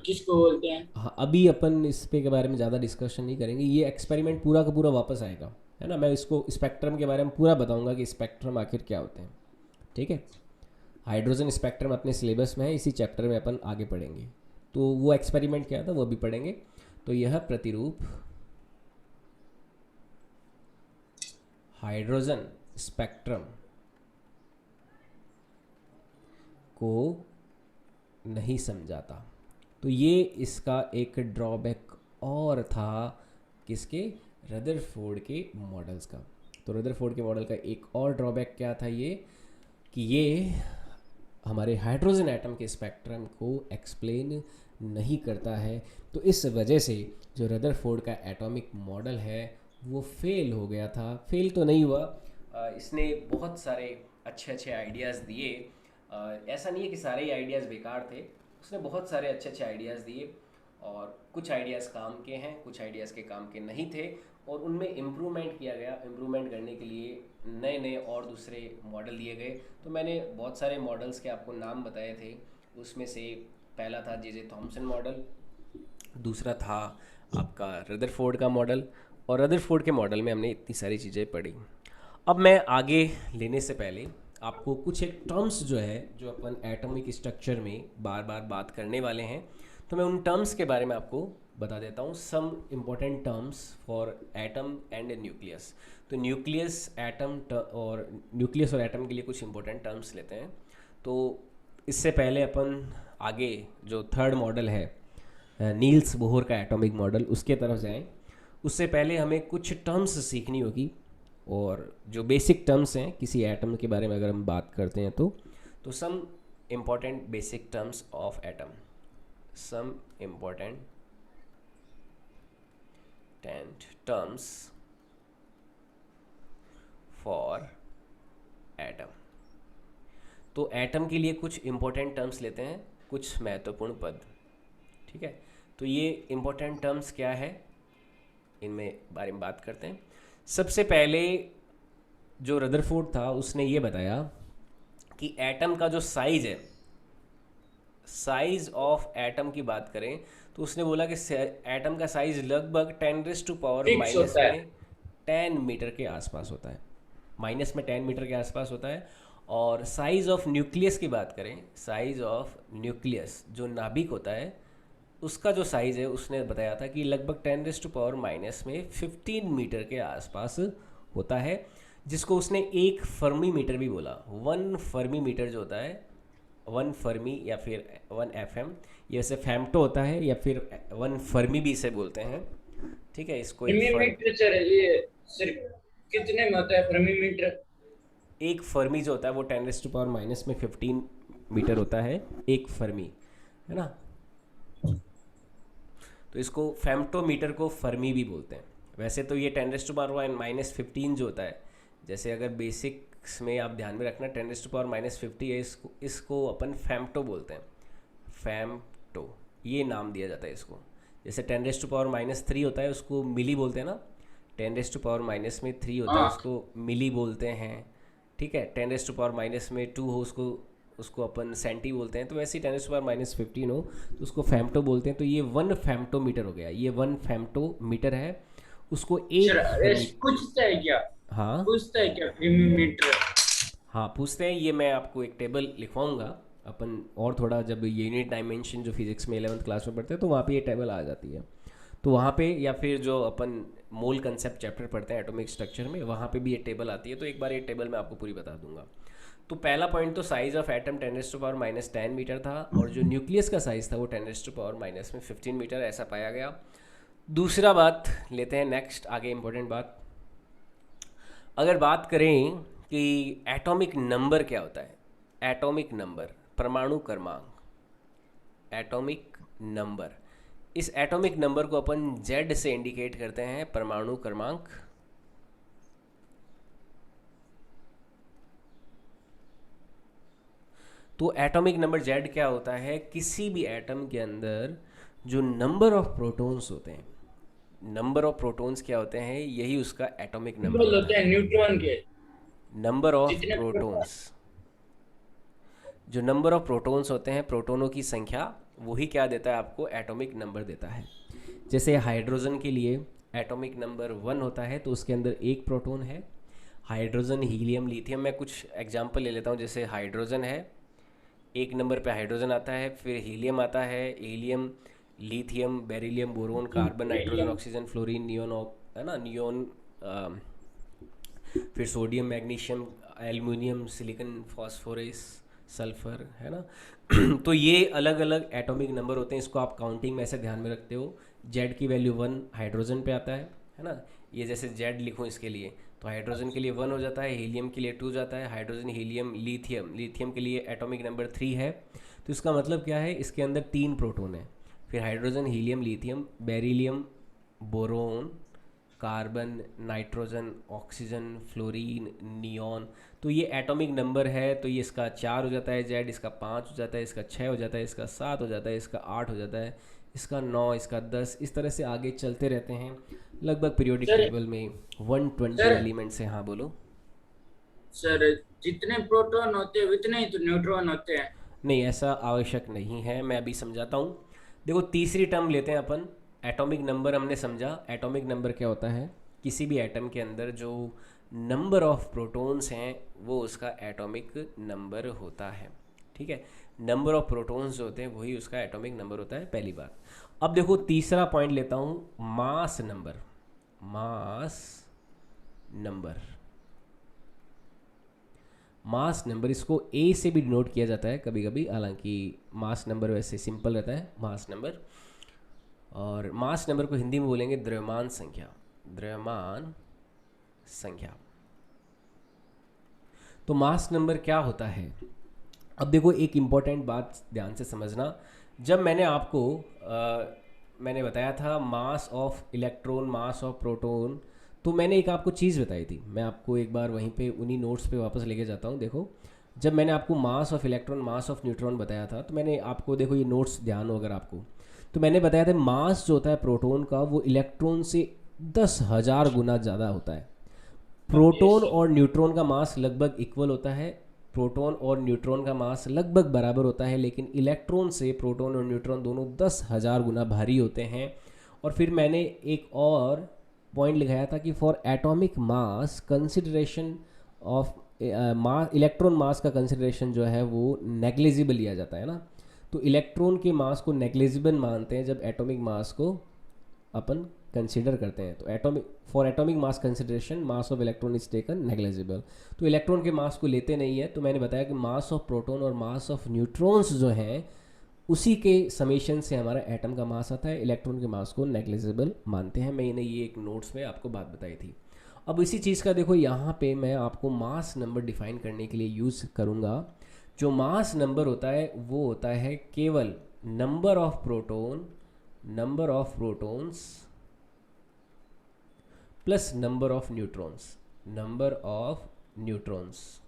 किसको बोलते हैं? हाँ, अभी अपन इस पे के बारे में ज़्यादा डिस्कशन नहीं करेंगे, ये एक्सपेरिमेंट पूरा का पूरा वापस आएगा, है ना। मैं इसको स्पेक्ट्रम के बारे में पूरा बताऊंगा कि स्पेक्ट्रम आखिर क्या होते हैं। ठीक है, हाइड्रोजन स्पेक्ट्रम अपने सिलेबस में है, इसी चैप्टर में अपन आगे पढ़ेंगे। तो वो एक्सपेरिमेंट क्या था वो भी पढ़ेंगे। तो यह प्रतिरूप हाइड्रोजन स्पेक्ट्रम को नहीं समझाता। तो ये इसका एक ड्रॉबैक और था किसके, रदरफोर्ड के मॉडल्स का। तो रदरफोर्ड के मॉडल का एक और ड्रॉबैक क्या था ये कि ये हमारे हाइड्रोजन एटम के स्पेक्ट्रम को एक्सप्लेन नहीं करता है। तो इस वजह से जो रदरफोर्ड का एटॉमिक मॉडल है वो फेल हो गया था। फेल तो नहीं हुआ, इसने बहुत सारे अच्छे अच्छे आइडियाज़ दिए। ऐसा नहीं है कि सारे ही आइडियाज़ बेकार थे, उसने बहुत सारे अच्छे अच्छे आइडियाज़ दिए, और कुछ आइडियाज़ काम के हैं, कुछ आइडियाज़ के काम के नहीं थे, और उनमें इम्प्रूवमेंट किया गया। इम्प्रूवमेंट करने के लिए नए नए और दूसरे मॉडल दिए गए। तो मैंने बहुत सारे मॉडल्स के आपको नाम बताए थे। उसमें से पहला था जे थॉमसन मॉडल, दूसरा था आपका रदरफोर्ड का मॉडल, और रदरफोर्ड के मॉडल में हमने इतनी सारी चीज़ें पढ़ी। अब मैं आगे लेने से पहले आपको कुछ एक टर्म्स जो है, जो अपन एटॉमिक स्ट्रक्चर में बार बार बात करने वाले हैं, तो मैं उन टर्म्स के बारे में आपको बता देता हूँ। Some important terms for atom and nucleus. तो न्यूक्लियस और एटम के लिए कुछ इंपॉर्टेंट टर्म्स लेते हैं। तो इससे पहले अपन आगे जो थर्ड मॉडल है, नील्स बोहर का एटॉमिक मॉडल, उसके तरफ जाएं। उससे पहले हमें कुछ टर्म्स सीखनी होगी, और जो बेसिक टर्म्स हैं किसी एटम के बारे में अगर हम बात करते हैं तो some important basic terms of atom, some important terms for atom. तो एटम के लिए कुछ इम्पोर्टेंट टर्म्स लेते हैं, कुछ महत्वपूर्ण पद। ठीक है, तो ये इम्पोर्टेंट टर्म्स क्या है, इनमें बारे में बात करते हैं। सबसे पहले जो रदरफोर्ड था उसने ये बताया कि एटम का जो साइज है, साइज ऑफ एटम की बात करें तो उसने बोला कि एटम का साइज लगभग 10⁻⁻⁻ फिक्स होता है। में 10 मीटर के आसपास होता है, माइनस में 10 मीटर के आसपास होता है। और साइज ऑफ न्यूक्लियस की बात करें, साइज ऑफ न्यूक्लियस जो नाभिक होता है, उसका जो साइज़ है उसने बताया था कि लगभग 10⁻⁻ में 15 मीटर के आसपास होता है, जिसको उसने एक फर्मी मीटर भी बोला। 1 फर्मी मीटर जो होता है, 1 फर्मी या फिर 1 एफएम, ये वैसे फैम्टो होता है या फिर 1 फर्मी भी इसे बोलते हैं। ठीक है, इसको एक फर्मी मीटर सर, ये सिर्फ कितने में होता है फर्मी मीटर? एक फर्मी जो होता है वो 10⁻⁻ में 15 मीटर होता है, एक फर्मी, है ना। तो इसको फेम्टोमीटर को फर्मी भी बोलते हैं। वैसे तो ये 10⁻⁻15 जो होता है, जैसे अगर बेसिक्स में आप ध्यान में रखना, 10⁻⁻50 है, इसको अपन फैम्टो बोलते हैं, फैम्टो ये नाम दिया जाता है इसको। जैसे 10⁻³ होता है उसको मिली बोलते हैं ना, 10⁻³ होता है हाँ उसको मिली बोलते हैं। ठीक है, 10⁻²हो उसको अपन सेंटी बोलते हैं। तो वैसे ही 10⁻⁻15 हो तो उसको फैम्टो बोलते हैं। तो ये 1 फैम्टोमीटर हो गया, ये 1 फैम्टोमीटर है, उसको सर, एक फर्मी। पूछता है क्या? हाँ पूछता है क्या फर्मी मीटर? हाँ, पूछते हैं। ये मैं आपको एक टेबल लिखवाऊंगा अपन, और थोड़ा जब यूनिट डायमेंशन जो फिजिक्स में 11th क्लास में पढ़ते हैं तो वहाँ पे ये टेबल आ जाती है। तो वहाँ पे, या फिर जो अपन मोल कंसेप्ट चैप्टर पढ़ते हैं एटॉमिक स्ट्रक्चर में, वहाँ पे भी ये टेबल आती है। तो एक बार ये टेबल मैं आपको पूरी बता दूंगा। तो पहला पॉइंट तो साइज ऑफ एटम 10⁻⁻10 मीटर था, और जो न्यूक्लियस का साइज था वो 10⁻⁻15 मीटर ऐसा पाया गया। दूसरा बात लेते हैं, नेक्स्ट आगे इंपॉर्टेंट बात। अगर बात करें कि एटॉमिक नंबर क्या होता है, एटॉमिक नंबर, परमाणु क्रमांक, एटॉमिक नंबर, इस एटॉमिक नंबर को अपन जेड से इंडिकेट करते हैं, परमाणु क्रमांक। तो एटॉमिक नंबर जेड क्या होता है, किसी भी एटम के अंदर जो नंबर ऑफ प्रोटॉन्स होते हैं, नंबर ऑफ प्रोटॉन्स क्या होते हैं, यही उसका एटॉमिक नंबर बोल होता होते है। हैं न्यूट्रॉन के। नंबर ऑफ जितने प्रोटॉन्स, जो नंबर ऑफ प्रोटॉन्स होते हैं, प्रोटॉनों की संख्या, वही क्या देता है आपको, एटॉमिक नंबर देता है। जैसे हाइड्रोजन के लिए एटॉमिक नंबर 1 होता है, तो उसके अंदर एक प्रोटॉन है। हाइड्रोजन, हीलियम, लिथियम, मैं कुछ एग्जांपल ले लेता हूँ। जैसे हाइड्रोजन है, एक नंबर पे हाइड्रोजन आता है, फिर हीलियम आता है, helium, lithium, beryllium, boron, carbon, nitrogen, beryllium. Oxygen, fluorine, neon, है ना, नियोन, फिर sodium, magnesium, aluminium, silicon, phosphorus, sulphur, है ना। तो ये अलग अलग एटॉमिक नंबर होते हैं। इसको आप काउंटिंग में ऐसे ध्यान में रखते हो। जेड की वैल्यू 1 हाइड्रोजन पे आता है ना। ये जैसे जेड लिखूँ इसके लिए, तो हाइड्रोजन के लिए 1 हो जाता है, हीलियम के लिए 2 जाता है, हाइड्रोजन, हीलियम, लिथियम, लिथियम के लिए एटॉमिक नंबर 3 है। तो इसका मतलब क्या है, इसके अंदर 3 प्रोटॉन है। फिर hydrogen, helium, lithium, beryllium, boron, carbon, nitrogen, oxygen, fluorine, neon. तो ये एटॉमिक नंबर है, तो ये इसका 4 हो जाता है जेड, इसका 5 हो जाता है, इसका 6 हो जाता है, इसका 7 हो जाता है, इसका 8 हो जाता है, इसका 9, इसका 10, इस तरह से आगे चलते रहते हैं। लगभग पीरियोडिक सर टेबल में 120 सर एलिमेंट्स हैं। हाँ बोलो। सर जितने प्रोटॉन होते हैं उतने ही तो न्यूट्रॉन होते हैं। नहीं, ऐसा आवश्यक नहीं है, मैं अभी समझाता हूँ। देखो, तीसरी टर्म लेते हैं अपन। एटॉमिक नंबर हमने समझा। एटॉमिक नंबर क्या होता है? किसी भी एटम के अंदर जो नंबर ऑफ प्रोटॉन्स हैं वो उसका एटॉमिक नंबर होता है। ठीक है, नंबर ऑफ प्रोटॉन्स जो होते हैं वही उसका एटॉमिक नंबर होता है, पहली बात। अब देखो, तीसरा पॉइंट लेता हूँ, mass number. Mass number, mass number, इसको ए से भी डिनोट किया जाता है कभी कभी, हालांकि मास नंबर वैसे सिंपल रहता है, मास नंबर। और मास नंबर को हिंदी में बोलेंगे द्रव्यमान संख्या। द्रव्यमान संख्या। तो मास नंबर क्या होता है? अब देखो, एक इम्पॉर्टेंट बात ध्यान से समझना। जब मैंने आपको मैंने बताया था mass of electron, mass of proton, तो मैंने एक आपको चीज़ बताई थी। मैं आपको एक बार वहीं पे उन्हीं नोट्स पे वापस लेके जाता हूँ। देखो, जब मैंने आपको mass of electron, mass of neutron बताया था, तो मैंने आपको, देखो ये नोट्स ध्यान हो अगर आपको, तो मैंने बताया था मास जो होता है प्रोटॉन का वो इलेक्ट्रॉन से 10,000 गुना ज़्यादा होता है। Yes proton sir. और न्यूट्रॉन का मास लगभग इक्वल होता है। प्रोटॉन और न्यूट्रॉन का मास लगभग बराबर होता है, लेकिन इलेक्ट्रॉन से प्रोटॉन और न्यूट्रॉन दोनों 10,000 गुना भारी होते हैं। और फिर मैंने एक और पॉइंट लिखाया था कि for atomic mass consideration of mass, electron mass का कंसिडरेशन जो है वो नेग्लिजिबल लिया जाता है ना। तो इलेक्ट्रॉन के मास को नेग्लिजिबल मानते हैं जब एटॉमिक मास को अपन कंसीडर करते हैं। तो atomic, for atomic mass consideration mass of electron is taken negligible. तो इलेक्ट्रॉन के मास को लेते नहीं है। तो मैंने बताया कि मास ऑफ प्रोटॉन और मास ऑफ न्यूट्रॉन्स जो हैं उसी के समेशन से हमारा एटम का मास आता है। इलेक्ट्रॉन के मास को नेग्लिजिबल मानते हैं। मैंने ये एक नोट्स में आपको बात बताई थी। अब इसी चीज़ का देखो, यहाँ पे मैं आपको मास नंबर डिफाइन करने के लिए यूज़ करूँगा। जो मास नंबर होता है वो होता है केवल number of proton, number of protons plus number of neutrons, number of neutrons.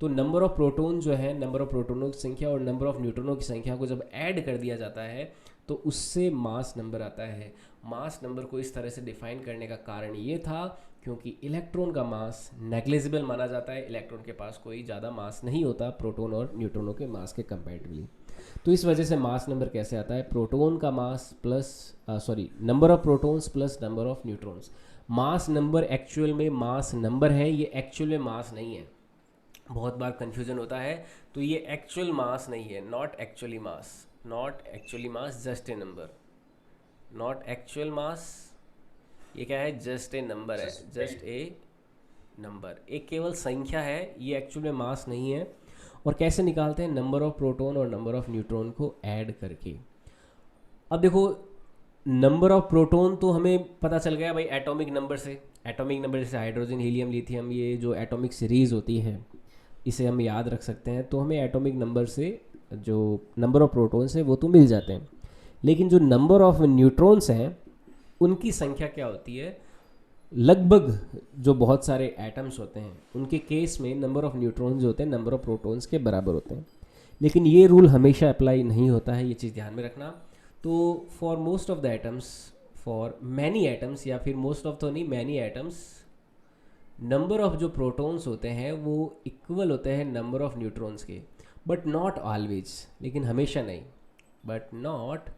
तो नंबर ऑफ प्रोटॉन जो है, नंबर ऑफ प्रोटॉनों की संख्या और नंबर ऑफ न्यूट्रॉनों की संख्या को जब ऐड कर दिया जाता है तो उससे मास नंबर आता है। मास नंबर को इस तरह से डिफाइन करने का कारण ये था क्योंकि इलेक्ट्रॉन का मास नेग्लिजिबल माना जाता है। इलेक्ट्रॉन के पास कोई ज़्यादा मास नहीं होता प्रोटॉन और न्यूट्रॉनों के मास के कंपैरेटिवली। तो इस वजह से मास नंबर कैसे आता है? प्रोटॉन का mass plus, sorry, number of protons plus number of neutrons. Mass number actual में मास नंबर है, ये एक्चुअल में मास नहीं है। बहुत बार कन्फ्यूजन होता है। तो ये एक्चुअल मास नहीं है, not actually mass, not actually mass, just a number. Not actual mass, ये क्या है? जस्ट ए नंबर है, जस्ट ए नंबर, एक केवल संख्या है, ये एक्चुअल में मास नहीं है। और कैसे निकालते हैं? नंबर ऑफ प्रोटॉन और नंबर ऑफ न्यूट्रॉन को ऐड करके। अब देखो, नंबर ऑफ प्रोटॉन तो हमें पता चल गया भाई एटॉमिक नंबर से। एटॉमिक नंबर जैसे हाइड्रोजन, हीलियम, लिथियम, ये जो एटॉमिक सीरीज़ होती है इसे हम याद रख सकते हैं। तो हमें एटॉमिक नंबर से जो नंबर ऑफ प्रोटॉन्स है वो तो मिल जाते हैं, लेकिन जो नंबर ऑफ न्यूट्रॉन्स हैं उनकी संख्या क्या होती है? लगभग जो बहुत सारे एटम्स होते हैं उनके केस में नंबर ऑफ न्यूट्रॉन्स जो होते हैं नंबर ऑफ प्रोटॉन्स के बराबर होते हैं। लेकिन ये रूल हमेशा अप्लाई नहीं होता है, ये चीज़ ध्यान में रखना। तो for most of the atoms, for many atoms, या फिर मोस्ट ऑफ तो नहीं, मैनी एटम्स, नंबर ऑफ जो प्रोटॉन्स होते हैं वो इक्वल होते हैं नंबर ऑफ न्यूट्रॉन्स के। बट नॉट ऑलवेज, लेकिन हमेशा नहीं। बट नॉट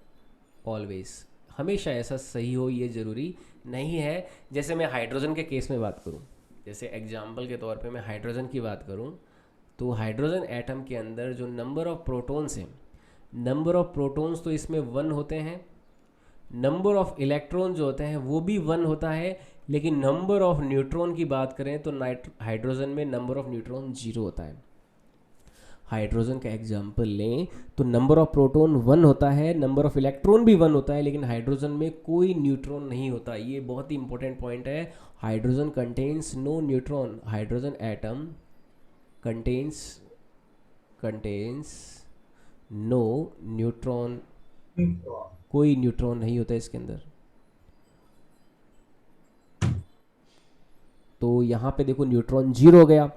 ऑलवेज, हमेशा ऐसा सही हो ये ज़रूरी नहीं है। जैसे मैं हाइड्रोजन के केस में बात करूं, जैसे एग्जाम्पल के तौर पे मैं हाइड्रोजन की बात करूं, तो हाइड्रोजन एटम के अंदर जो नंबर ऑफ प्रोटॉन्स हैं, नंबर ऑफ प्रोटॉन्स तो इसमें 1 होते हैं। नंबर ऑफ इलेक्ट्रॉन जो होते हैं वो भी 1 होता है। लेकिन नंबर ऑफ न्यूट्रॉन की बात करें तो हाइड्रोजन में नंबर ऑफ न्यूट्रॉन 0 होता है। हाइड्रोजन का एग्जाम्पल लें तो नंबर ऑफ प्रोटॉन 1 होता है, नंबर ऑफ इलेक्ट्रॉन भी 1 होता है, लेकिन हाइड्रोजन में कोई न्यूट्रॉन नहीं होता। ये बहुत ही इंपॉर्टेंट पॉइंट है। Hydrogen contains no neutron. Hydrogen atom contains contains no neutron. कोई न्यूट्रॉन नहीं होता इसके अंदर। तो यहाँ पे देखो न्यूट्रॉन 0 हो गया।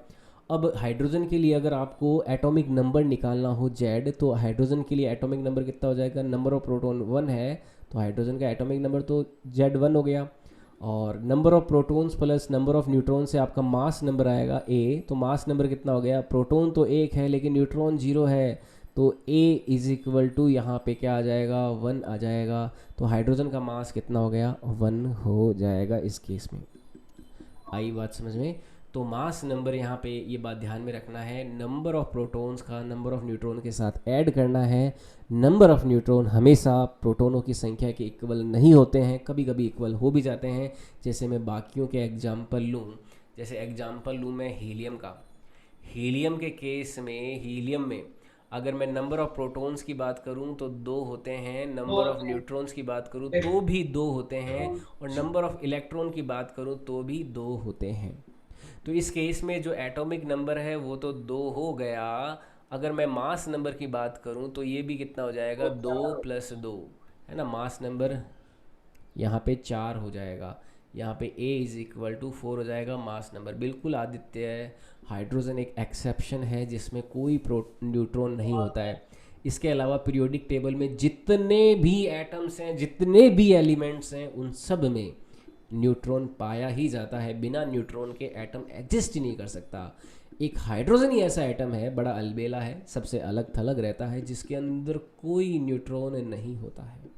अब हाइड्रोजन के लिए अगर आपको एटॉमिक नंबर निकालना हो जेड, तो हाइड्रोजन के लिए एटॉमिक नंबर कितना हो जाएगा, नंबर ऑफ प्रोटॉन 1 है तो हाइड्रोजन का एटॉमिक नंबर तो Z1 हो गया। और number of protons plus number of neutron से आपका मास नंबर आएगा A, तो मास नंबर कितना हो गया, प्रोटॉन तो 1 है लेकिन न्यूट्रॉन 0 है, तो A इज इक्वल टू यहाँ पे क्या आ जाएगा, 1 आ जाएगा। तो हाइड्रोजन का मास कितना हो गया, 1 हो जाएगा इस केस में। आई बात समझ में। तो मास नंबर यहाँ पे ये बात ध्यान में रखना है, नंबर ऑफ प्रोटॉन्स का नंबर ऑफ न्यूट्रॉन के साथ ऐड करना है। नंबर ऑफ न्यूट्रॉन हमेशा प्रोटॉनों की संख्या के इक्वल नहीं होते हैं, कभी कभी इक्वल हो भी जाते हैं। जैसे मैं बाकियों के एग्जाम्पल लूँ, जैसे एग्जाम्पल लूँ मैं हीलियम का। हीलियम के केस में, हीलियम में अगर मैं नंबर ऑफ प्रोटॉन्स की बात करूं तो 2 होते हैं, नंबर ऑफ न्यूट्रॉन्स की बात करूं तो भी 2 होते हैं, और नंबर ऑफ इलेक्ट्रॉन की बात करूं तो भी 2 होते हैं। तो इस केस में जो एटॉमिक नंबर है वो तो 2 हो गया। अगर मैं मास नंबर की बात करूं तो ये भी कितना हो जाएगा, 2 प्लस 2, है ना। मास नंबर यहाँ पे 4 हो जाएगा, यहाँ पे A इज इक्वल टू 4 हो जाएगा मास नंबर। बिल्कुल आदित्य है, हाइड्रोजन एक एक्सेप्शन है जिसमें कोई न्यूट्रॉन नहीं होता है। इसके अलावा पीरियोडिक टेबल में जितने भी एटम्स हैं, जितने भी एलिमेंट्स हैं, उन सब में न्यूट्रॉन पाया ही जाता है। बिना न्यूट्रॉन के एटम एग्जिस्ट ही नहीं कर सकता। एक हाइड्रोजन ही ऐसा एटम है, बड़ा अलबेला है, सबसे अलग थलग रहता है, जिसके अंदर कोई न्यूट्रॉन नहीं होता है।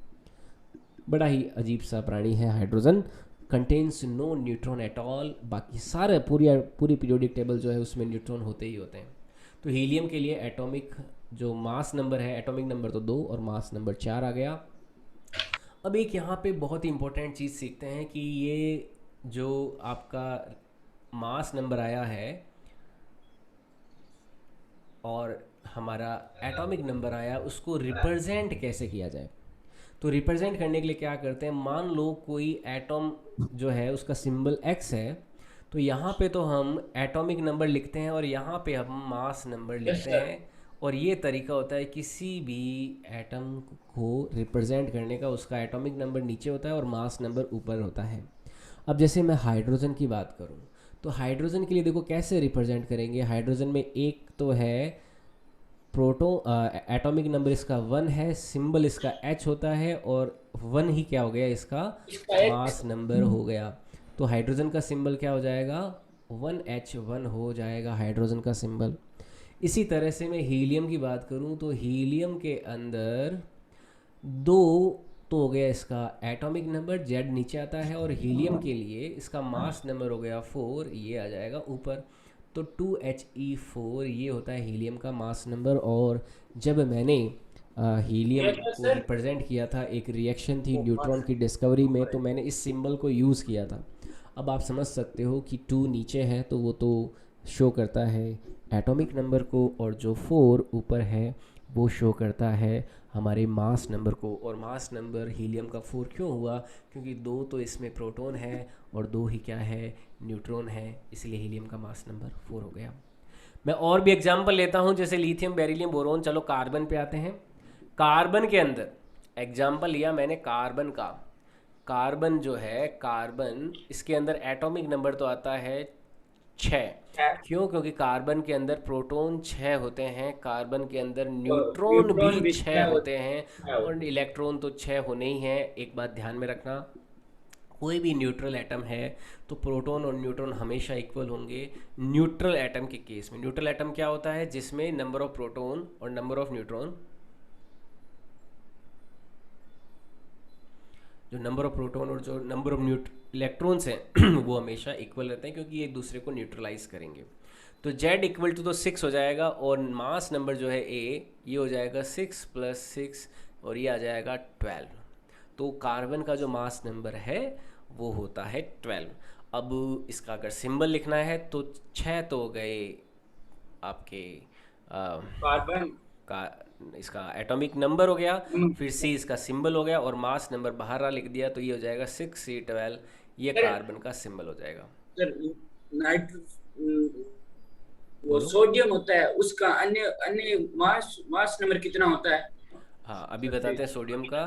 बड़ा ही अजीब सा प्राणी है hydrogen, contains no neutron at all. बाकी सारे पूरी पीरियोडिक टेबल जो है उसमें न्यूट्रॉन होते ही होते हैं। तो हीलियम के लिए एटॉमिक जो मास नंबर है, एटॉमिक नंबर तो 2 और मास नंबर 4 आ गया। अब एक यहाँ पे बहुत ही इंपॉर्टेंट चीज़ सीखते हैं कि ये जो आपका मास नंबर आया है और हमारा एटॉमिक नंबर आया, उसको रिप्रेजेंट कैसे किया जाए। तो रिप्रेजेंट करने के लिए क्या करते हैं, मान लो कोई एटॉम जो है उसका सिंबल X है, तो यहाँ पे तो हम एटॉमिक नंबर लिखते हैं और यहाँ पे हम मास नंबर लिखते हैं। और ये तरीका होता है किसी भी एटम को रिप्रेजेंट करने का, उसका एटॉमिक नंबर नीचे होता है और मास नंबर ऊपर होता है। अब जैसे मैं हाइड्रोजन की बात करूँ, तो हाइड्रोजन के लिए देखो कैसे रिप्रेजेंट करेंगे। हाइड्रोजन में एक तो है एटॉमिक नंबर इसका 1 है, सिंबल इसका H होता है, और 1 ही क्या हो गया, इसका मास नंबर हो गया। तो हाइड्रोजन का सिंबल क्या हो जाएगा, 1H1 हो जाएगा हाइड्रोजन का सिंबल। इसी तरह से मैं हीलियम की बात करूं तो हीलियम के अंदर 2 तो हो गया इसका एटॉमिक नंबर, Z नीचे आता है, और हीलियम के लिए इसका मास नंबर हो गया 4, ये आ जाएगा ऊपर। तो 2He4 ये होता है हीलियम का मास नंबर। और जब मैंने हीलियम को रिप्रेजेंट किया था, एक रिएक्शन थी न्यूट्रॉन की डिस्कवरी में, तो मैंने इस सिंबल को यूज़ किया था। अब आप समझ सकते हो कि 2 नीचे है तो वो तो शो करता है एटॉमिक नंबर को, और जो 4 ऊपर है वो शो करता है हमारे मास नंबर को। और मास नंबर हीलियम का 4 क्यों हुआ, क्योंकि 2 तो इसमें प्रोटॉन है और 2 ही क्या है, न्यूट्रॉन है, इसलिए हीलियम का मास नंबर 4 हो गया। मैं और भी एग्जांपल लेता हूं, जैसे लिथियम, बेरिलियम, बोरोन। चलो कार्बन पे आते हैं। कार्बन के अंदर एग्जांपल लिया मैंने कार्बन का। कार्बन जो है, कार्बन इसके अंदर एटॉमिक नंबर तो आता है 6। क्यों, क्योंकि कार्बन के अंदर प्रोटॉन 6 होते हैं, कार्बन के अंदर न्यूट्रॉन भी 6 होते हैं, और इलेक्ट्रॉन तो 6 होने ही हैं। एक बात ध्यान में रखना, कोई भी न्यूट्रल एटम है तो प्रोटॉन और न्यूट्रॉन हमेशा इक्वल होंगे। न्यूट्रल एटम के केस में, न्यूट्रल एटम क्या होता है, जिसमें नंबर ऑफ प्रोटॉन और नंबर ऑफ न्यूट्रॉन, जो नंबर ऑफ प्रोटॉन और जो नंबर ऑफ इलेक्ट्रॉन्स हैं वो हमेशा इक्वल रहते हैं, क्योंकि ये एक दूसरे को न्यूट्रलाइज करेंगे। तो Z इक्वल टू तो 6 हो जाएगा, और मास नंबर जो है A, ये हो जाएगा 6 + 6, और ये आ जाएगा 12। तो कार्बन का जो मास नंबर है वो होता है 12। अब इसका अगर सिंबल लिखना है तो 6 तो हो गए आपके कार्बन का, इसका एटॉमिक नंबर हो गया, फिर C इसका सिंबल हो गया, और मास नंबर बाहर आ लिख दिया, तो ये हो जाएगा 6C12, ये कार्बन का सिंबल हो जाएगा। वो सोडियम होता है, उसका अन्य अन्य मास नंबर कितना होता है? हाँ, अभी बताते हैं सोडियम का।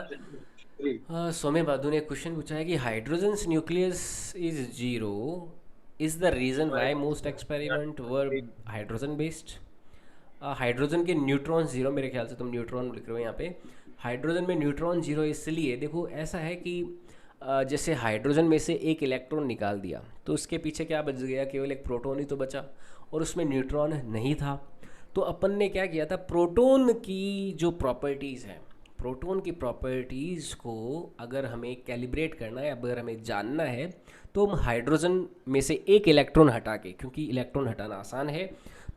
हाँ, सोमे बादू ने क्वेश्चन पूछा है कि hydrogen nucleus is 0 is the reason why most experiment were hydrogen based. Hydrogen के न्यूट्रॉन जीरो, मेरे ख्याल से तुम न्यूट्रॉन लिख रहे हो यहाँ पे। हाइड्रोजन में न्यूट्रॉन जीरो इसलिए, देखो ऐसा है कि जैसे हाइड्रोजन में से एक इलेक्ट्रॉन निकाल दिया तो उसके पीछे क्या बच गया, केवल एक प्रोटॉन ही तो बचा, और उसमें न्यूट्रॉन नहीं था। तो अपन ने क्या किया था, प्रोटॉन की जो प्रॉपर्टीज़ हैं, प्रोटॉन की प्रॉपर्टीज़ को अगर हमें कैलिब्रेट करना है, अगर हमें जानना है, तो हम हाइड्रोजन में से एक इलेक्ट्रॉन हटा के, क्योंकि इलेक्ट्रॉन हटाना आसान है,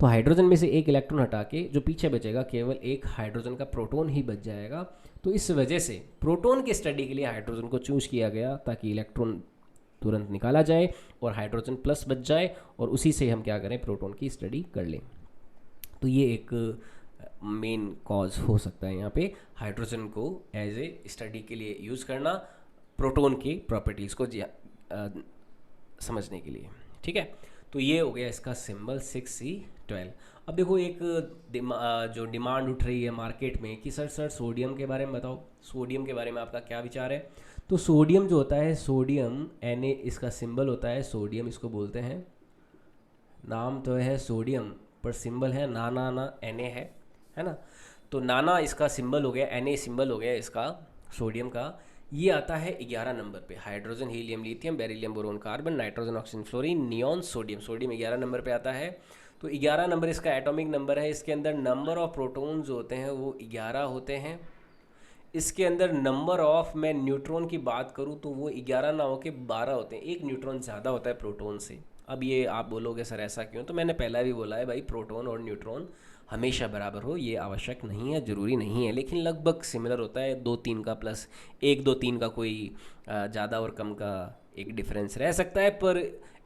तो हाइड्रोजन में से एक इलेक्ट्रॉन हटा के जो पीछे बचेगा केवल एक हाइड्रोजन का प्रोटॉन ही बच जाएगा। तो इस वजह से प्रोटॉन की स्टडी के लिए हाइड्रोजन को चूज किया गया, ताकि इलेक्ट्रॉन तुरंत निकाला जाए और हाइड्रोजन प्लस बच जाए, और उसी से हम क्या करें, प्रोटॉन की स्टडी कर लें। तो ये एक मेन कॉज हो सकता है यहाँ पे, हाइड्रोजन को एज ए स्टडी के लिए यूज़ करना, प्रोटॉन की प्रॉपर्टीज़ को समझने के लिए। ठीक है, तो ये हो गया इसका सिंबल 6C12। अब देखो एक जो डिमांड उठ रही है मार्केट में कि सर सोडियम के बारे में बताओ, सोडियम के बारे में आपका क्या विचार है। तो सोडियम जो होता है, सोडियम Na इसका सिंबल होता है, सोडियम इसको बोलते हैं, नाम तो है सोडियम पर सिंबल है नाना ना Na है ना। तो नाना इसका सिंबल हो गया, Na सिंबल हो गया इसका सोडियम का। ये आता है 11 नंबर पे, hydrogen helium lithium beryllium boron carbon nitrogen oxygen fluorine neon sodium, sodium 11 number पे आता है। तो 11 नंबर इसका एटॉमिक नंबर है। इसके अंदर नंबर ऑफ प्रोटॉन्स जो होते हैं वो 11 होते हैं। इसके अंदर नंबर ऑफ, मैं न्यूट्रॉन की बात करूं तो वो 11 ना हो के 12 होते हैं, एक न्यूट्रॉन ज़्यादा होता है प्रोटॉन से। अब ये आप बोलोगे सर ऐसा क्यों, तो मैंने पहला भी बोला है भाई, प्रोटॉन और न्यूट्रॉन हमेशा बराबर हो ये आवश्यक नहीं है, ज़रूरी नहीं है, लेकिन लगभग सिमिलर होता है, 2 3 का प्लस 1 2 3 का कोई ज़्यादा और कम का एक डिफरेंस रह सकता है, पर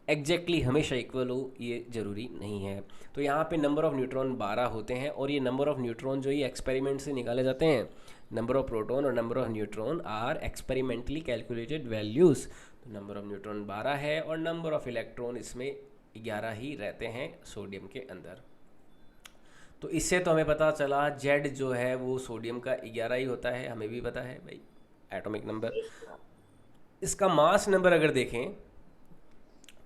एग्जैक्टली हमेशा इक्वल हो ये ज़रूरी नहीं है। तो यहाँ पे नंबर ऑफ़ न्यूट्रॉन 12 होते हैं, और ये नंबर ऑफ़ न्यूट्रॉन जो ये एक्सपेरिमेंट से निकाले जाते हैं, नंबर ऑफ़ प्रोटॉन और number of neutron are experimentally calculated values. तो नंबर ऑफ़ न्यूट्रॉन 12 है और नंबर ऑफ़ इलेक्ट्रॉन इसमें 11 ही रहते हैं सोडियम के अंदर। तो इससे तो हमें पता चला जेड जो है वो सोडियम का 11 ही होता है, हमें भी पता है भाई एटॉमिक नंबर। इसका मास नंबर अगर देखें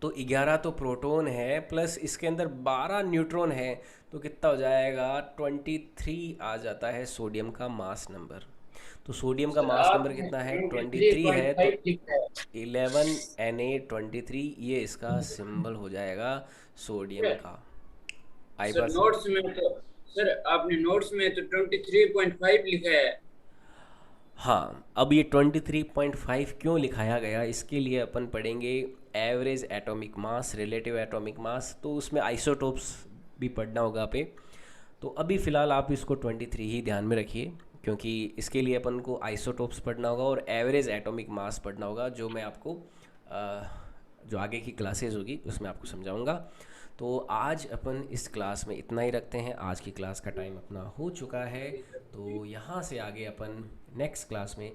तो 11 तो प्रोटॉन है, प्लस इसके अंदर 12 न्यूट्रॉन है, तो कितना हो जाएगा, 23 आ जाता है सोडियम का मास नंबर। तो सोडियम का सर मास नंबर आपने कितना है, 23 है, तो 23.5 लिखा है। 11Na23 ये इसका सिंबल हो जाएगा सोडियम का। आई सर बात समझ। नोट्स में तो, सर आपने नोट्स में तो 23.5 लिखा है। हाँ, अब ये 23.5 क्यों लिखाया गया, इसके लिए अपन पढ़ेंगे average atomic mass, relative atomic mass, तो उसमें आइसोटोप्स भी पढ़ना होगा पे। तो अभी फ़िलहाल आप इसको 23 ही ध्यान में रखिए, क्योंकि इसके लिए अपन को आइसोटोप्स पढ़ना होगा और एवरेज एटॉमिक मास पढ़ना होगा, जो मैं आपको जो आगे की क्लासेस होगी उसमें आपको समझाऊंगा। तो आज अपन इस क्लास में इतना ही रखते हैं, आज की क्लास का टाइम अपना हो चुका है। तो यहाँ से आगे अपन नेक्स्ट क्लास में